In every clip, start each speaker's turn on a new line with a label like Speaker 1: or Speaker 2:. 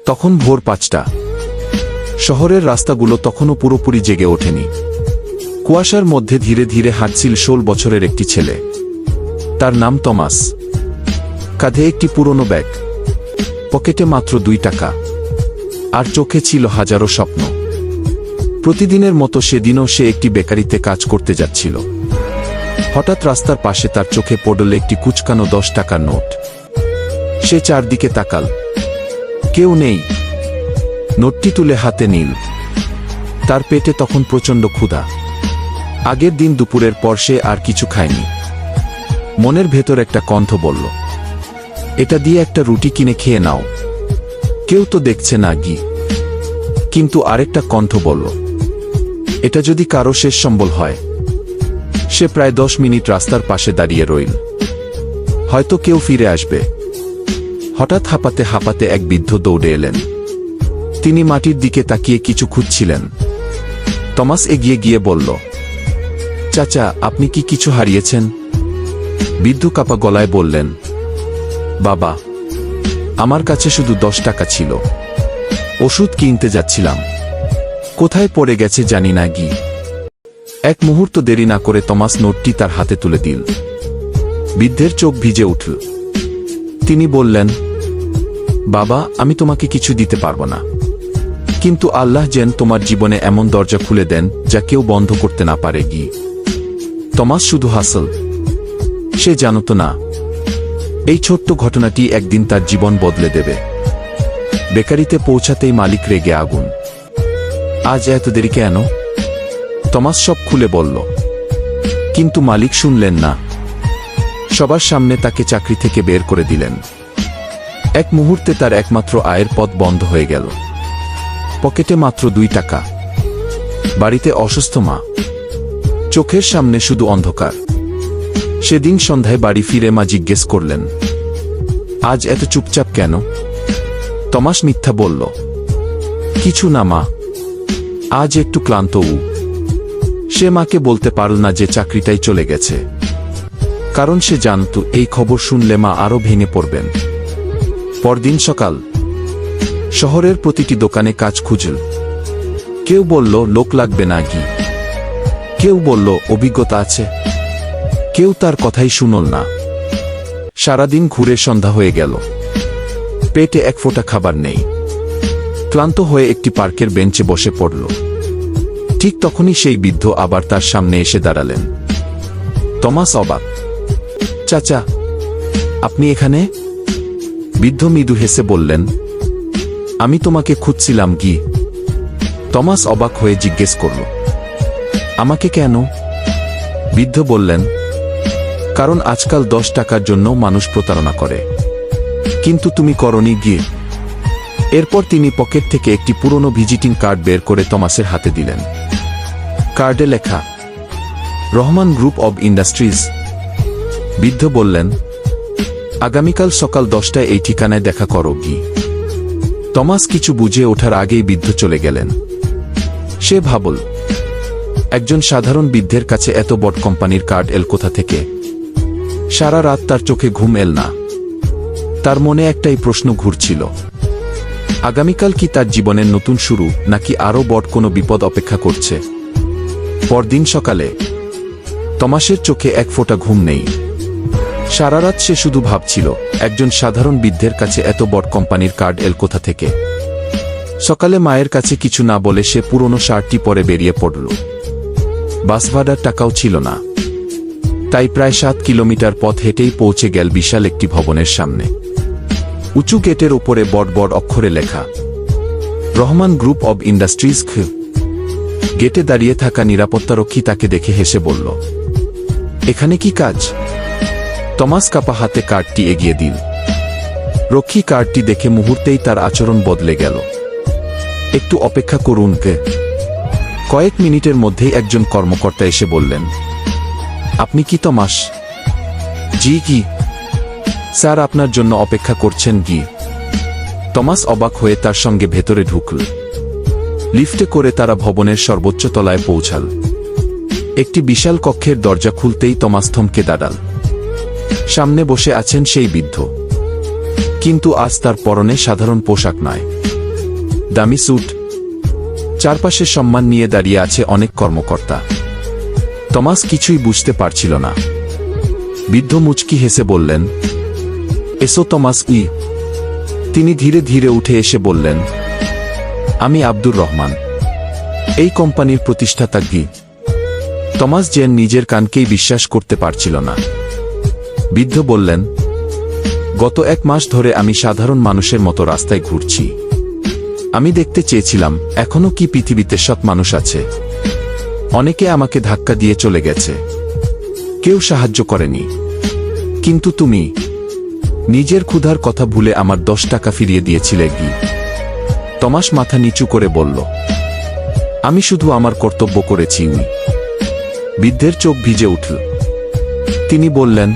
Speaker 1: তখন ভোর ৫টা। শহরের রাস্তাগুলো তখনও পুরোপুরি জেগে ওঠেনি। কুয়াশার মধ্যে ধীরে ধীরে হাঁটছিল ১৬ বছরের একটি ছেলে। তার নাম টমাস। কাঁধে একটি পুরনো ব্যাগ, পকেটে মাত্র ২ টাকা, আর চোখে ছিল হাজারো স্বপ্ন। প্রতিদিনের মতো সেদিনও সে একটি বেকারিতে কাজ করতে যাচ্ছিল। হঠাৎ রাস্তার পাশে তার চোখে পড়ল একটি কুচকানো ১০ টাকার নোট। সে চারদিকে তাকাল, কেউ নেই। নোটটি তুলে হাতে নিল। তার পেটে তখন প্রচণ্ড ক্ষুধা। আগের দিন দুপুরের পর সে আর কিছু খায়নি। মনের ভেতর একটা কণ্ঠ বলল, এটা দিয়ে একটা রুটি কিনে খেয়ে নাও, কেউ তো দেখছে না গি। কিন্তু আরেকটা কণ্ঠ বলল, এটা যদি কারো শেষ সম্বল হয়। সে প্রায় ১০ মিনিট রাস্তার পাশে দাঁড়িয়ে রইল। হয়তো কেউ ফিরে আসবে। হঠাৎ হাঁপাতে হাঁপাতে এক বৃদ্ধ দৌড়ে এলেন। তিনি মাটির দিকে তাকিয়ে কিছু খুঁজছিলেন। টমাস এগিয়ে গিয়ে বলল, চাচা, আপনি কি কিছু হারিয়েছেন? বৃদ্ধ কাঁপা গলায় বললেন, বাবা, আমার কাছে শুধু ১০ টাকা ছিল। ওষুধ কিনতে যাচ্ছিলাম, কোথায় পড়ে গেছে জানি না গি। এক মুহূর্ত দেরি না করে টমাস নোটটি তার হাতে তুলে দিল। বৃদ্ধের চোখ ভিজে উঠল। তিনি বললেন, বাবা, আমি তোমাকে কিছু দিতে পারবো না, কিন্তু আল্লাহ যেন তোমার জীবনে এমন দরজা খুলে দেন যা কেউ বন্ধ করতে না পারে গি। টমাস শুধু হাসল। সে জানত না, এই ছোট্ট ঘটনাটি একদিন তার জীবন বদলে দেবে। বেকারিতে পৌঁছাতেই মালিক রেগে আগুন। আজ এত দেরি কেন? টমাস সব খুলে বলল, কিন্তু মালিক শুনলেন না। সবার সামনে তাকে চাকরি থেকে বের করে দিলেন। এক মুহূর্তে তার একমাত্র আয়ের পথ বন্ধ হয়ে গেল। পকেটে মাত্র ২ টাকা, বাড়িতে অসুস্থ মা, চোখের সামনে শুধু অন্ধকার। সেদিন সন্ধ্যায় বাড়ি ফিরে মা জিজ্ঞেস করলেন, আজ এত চুপচাপ কেন? টমাস মিথ্যা বলল, কিছু না মা, আজ একটু ক্লান্ত। সে মাকে বলতে পারল না যে চাকরিটাই চলে গেছে, কারণ সে জানত এই খবর শুনলে মা আরো ভেঙে পড়বেন। পরদিন সকাল, শহরের প্রতিটি দোকানে কাজ খুঁজল। কেউ বলল, লোক লাগবে না গি। কেউ বলল, অভিজ্ঞতা আছে। কেউ তার কথাই শুনল না। সারাদিন ঘুরে সন্ধ্যা হয়ে গেল। পেটে এক ফোঁটা খাবার নেই। ক্লান্ত হয়ে একটি পার্কের বেঞ্চে বসে পড়ল। ঠিক তখনই সেই বৃদ্ধ আবার তার সামনে এসে দাঁড়ালেন। টমাস অবাক। চাচা, আপনি এখানে? বৃদ্ধ মৃদু হেসে বললেন, আমি তোমাকে খুঁজছিলাম গি। টমাস অবাক হয়ে জিজ্ঞেস করল, আমাকে কেন? বৃদ্ধ বললেন, কারণ আজকাল ১০ টাকার জন্য মানুষ প্রতারণা করে, কিন্তু তুমি করনি গিয়ে। এরপর তিনি পকেট থেকে একটি পুরনো ভিজিটিং কার্ড বের করে টমাসের হাতে দিলেন। কার্ডে লেখা, রহমান গ্রুপ অব ইন্ডাস্ট্রিজ। বৃদ্ধ বললেন, আগামীকাল সকাল ১০টায় এই ঠিকানায় দেখা করো গি। টমাস কিছু বুঝে ওঠার আগেই বৃদ্ধ চলে গেলেন। সে ভাবল, একজন সাধারণ বৃদ্ধের কাছে এত বড় কোম্পানির কার্ড এল কোথা থেকে? সারা রাত তার চোখে ঘুম এল না। তার মনে একটাই প্রশ্ন ঘুরছিল, আগামীকাল কি তার জীবনের নতুন শুরু, নাকি আরও বড় কোনো বিপদ অপেক্ষা করছে? পরদিন সকালে টমাসের চোখে এক ফোঁটা ঘুম নেই। সারা রাত সে শুধু ভাবছিল, একজন সাধারণ বৃদ্ধের কাছে এত বড় কোম্পানির কার্ড এল কোথা থেকে। সকালে মায়ের কাছে কিছু না বলে সে পুরনো শার্টটি পরে বেরিয়ে পড়ল। বাস ভাড়ার টাকাও ছিল না, তাই প্রায় ৭ কিলোমিটার পথ হেঁটেই পৌঁছে গেল বিশাল একটি ভবনের সামনে। উঁচু গেটের উপরে বড় বড় অক্ষরে লেখা, রহমান গ্রুপ অব ইন্ডাস্ট্রিজ। গেটে দাঁড়িয়ে থাকা নিরাপত্তারক্ষী তাকে দেখে হেসে বলল, এখানে কি কাজ? টমাস কাপা হাতে কার্ডটি এগিয়ে দিল। রক্ষী কার্ডটি দেখে মুহূর্তেই তার আচরণ বদলে গেল। একটু অপেক্ষা করুন কে। কয়েক মিনিটের মধ্যেই একজন কর্মকর্তা এসে বললেন, আপনি কি টমাস? জি কি স্যার, আপনার জন্য অপেক্ষা করছেন গি। টমাস অবাক হয়ে তার সঙ্গে ভেতরে ঢুকল। লিফটে করে তারা ভবনের সর্বোচ্চ তলায় পৌঁছাল। একটি বিশাল কক্ষের দরজা খুলতেই টমাস থমকে দাঁড়াল। সামনে বসে আছেন সেই বৃদ্ধ, কিন্তু আজ তার পরনে সাধারণ পোশাক নয়। দামি স্যুট, চারপাশে সম্মান নিয়ে দাঁড়িয়ে আছে অনেক কর্মকর্তা। টমাস কিছুই বুঝতে পারছিল না। বৃদ্ধ মুচকি হেসে বললেন, এসো টমাস। তিনি ধীরে ধীরে উঠে এসে বললেন, আমি আব্দুর রহমান, এই কোম্পানির প্রতিষ্ঠাতা। টমাস যেন নিজের কানকেই বিশ্বাস করতে পারছিল না। বৃদ্ধ বললেন, গত 1 মাস ধরে আমি সাধারণ মানুষের মতো রাস্তায় ঘুরছি। আমি দেখতে চেয়েছিলাম এখনো কি পৃথিবীতে সৎ মানুষ আছে। অনেকে আমাকে ধাক্কা দিয়ে চলে গেছে, কেউ সাহায্য করেনি, কিন্তু তুমি নিজের ক্ষুধার কথা ভুলে আমার 10 টাকা ফিরিয়ে দিয়েছিলে। টমাস মাথা নিচু করে বলল, আমি শুধু আমার কর্তব্য করেছি। বৃদ্ধের চোখ ভিজে উঠল। তিনি বললেন,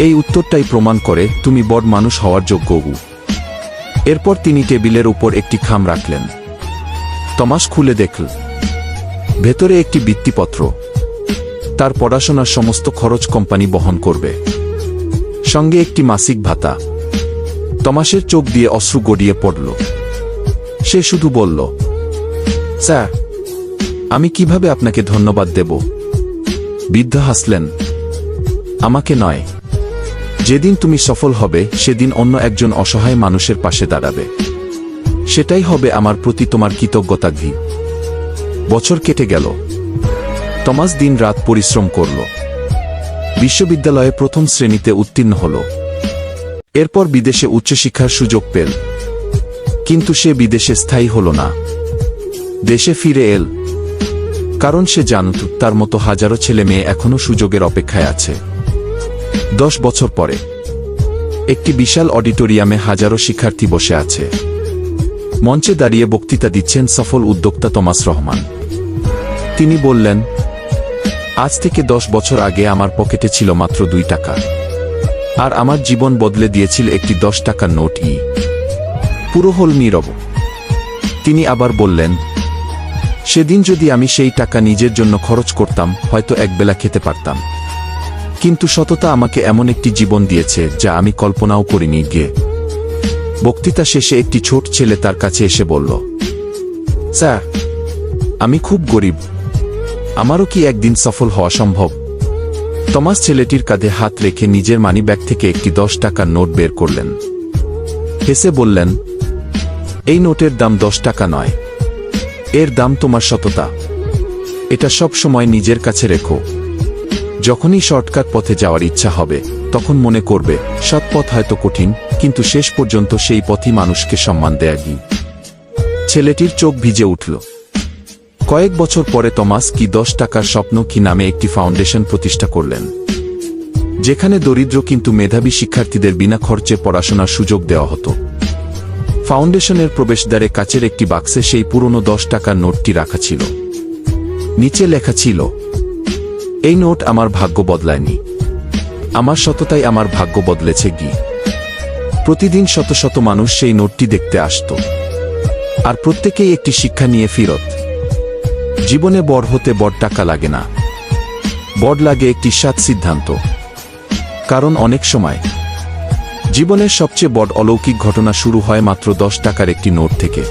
Speaker 1: এই উত্তরটাই প্রমাণ করে তুমি বড় মানুষ হওয়ার যোগ্য। এরপর তিনি টেবিলের উপর একটি খাম রাখলেন। টমাস খুলে দেখল, ভেতরে একটি বৃত্তিপত্র। তার পড়াশোনার সমস্ত খরচ কোম্পানি বহন করবে, সঙ্গে একটি মাসিক ভাতা। টমাসের চোখ দিয়ে অশ্রু গড়িয়ে পড়ল। সে শুধু বলল, স্যার, আমি কিভাবে আপনাকে ধন্যবাদ দেব? বৃদ্ধ হাসলেন, আমাকে নয়। যেদিন তুমি সফল হবে সেদিন অন্য একজন অসহায় মানুষের পাশে দাঁড়াবে। সেটাই হবে আমার প্রতি তোমার কৃতজ্ঞতা। বছর কেটে গেল। টমাস দিন রাত পরিশ্রম করল। বিশ্ববিদ্যালয়ে প্রথম শ্রেণীতে উত্তীর্ণ হল। এরপর বিদেশে উচ্চশিক্ষার সুযোগ পেল। কিন্তু সে বিদেশে স্থায়ী হল না। দেশে ফিরে এল, কারণ সে জানত তার মতো হাজারো ছেলে মেয়ে এখনো সুযোগের অপেক্ষায় আছে। 10 বছর পরে একটি বিশাল অডিটোরিয়ামে হাজারো শিক্ষার্থী বসে আছে। মঞ্চে দাঁড়িয়ে বক্তৃতা দিচ্ছেন সফল উদ্যোক্তা টমাস রহমান। তিনি বললেন, আজ থেকে 10 বছর আগে আমার পকেটে ছিল মাত্র 2 টাকা, আর আমার জীবন বদলে দিয়েছিল একটি 10 টাকার নোট। পুরো হল নীরব। তিনি আবার বললেন, সেদিন যদি আমি সেই টাকা নিজের জন্য খরচ করতাম, হয়তো একবেলা খেতে পারতাম। কিন্তু সততা আমাকে এমন একটি জীবন দিয়েছে যা আমি কল্পনাও করিনি। বক্তৃতা শেষে একটি ছোট ছেলে তার কাছে এসে বলল, স্যার, আমি খুব গরিব, আমারও কি একদিন সফল হওয়া সম্ভব? টমাস ছেলেটির কাঁধে হাত রেখে নিজের মানিব্যাগ থেকে একটি 10 টাকার নোট বের করলেন। হেসে বললেন, এই নোটের দাম 10 টাকা নয়, এর দাম তোমার সততা। এটা সব সময় নিজের কাছে রেখো। যখনই শর্টকাট পথে যাওয়ার ইচ্ছা হবে, তখন মনে করবে সৎ পথ হয়তো কঠিন, কিন্তু শেষ পর্যন্ত সেই পথই মানুষকে সম্মান দেয়। ছেলেটির চোখ ভিজে উঠল। কয়েক বছর পরে টমাস 10 টাকার স্বপ্ন নামে একটি ফাউন্ডেশন প্রতিষ্ঠা করলেন, যেখানে দরিদ্র কিন্তু মেধাবী শিক্ষার্থীদের বিনা খরচে পড়াশোনার সুযোগ দেওয়া হতো। ফাউন্ডেশনের প্রবেশদ্বারে কাচের একটি বাক্সে সেই পুরনো 10 টাকার নোটটি রাখা ছিল। নিচে লেখা ছিল, এই নোট আমার ভাগ্য বদলায়নি, আমার সততাই আমার ভাগ্য বদলেছে। প্রতিদিন শত শত মানুষ সেই নোটটি দেখতে আসত, আর প্রত্যেকেই একটি শিক্ষা নিয়ে ফিরত। জীবনে বড় হতে বড় টাকা লাগে না, বড় লাগে একটি সৎ সিদ্ধান্ত। কারণ অনেক সময় জীবনের সবচেয়ে বড় অলৌকিক ঘটনা শুরু হয় মাত্র 10 টাকার একটি নোট থেকে।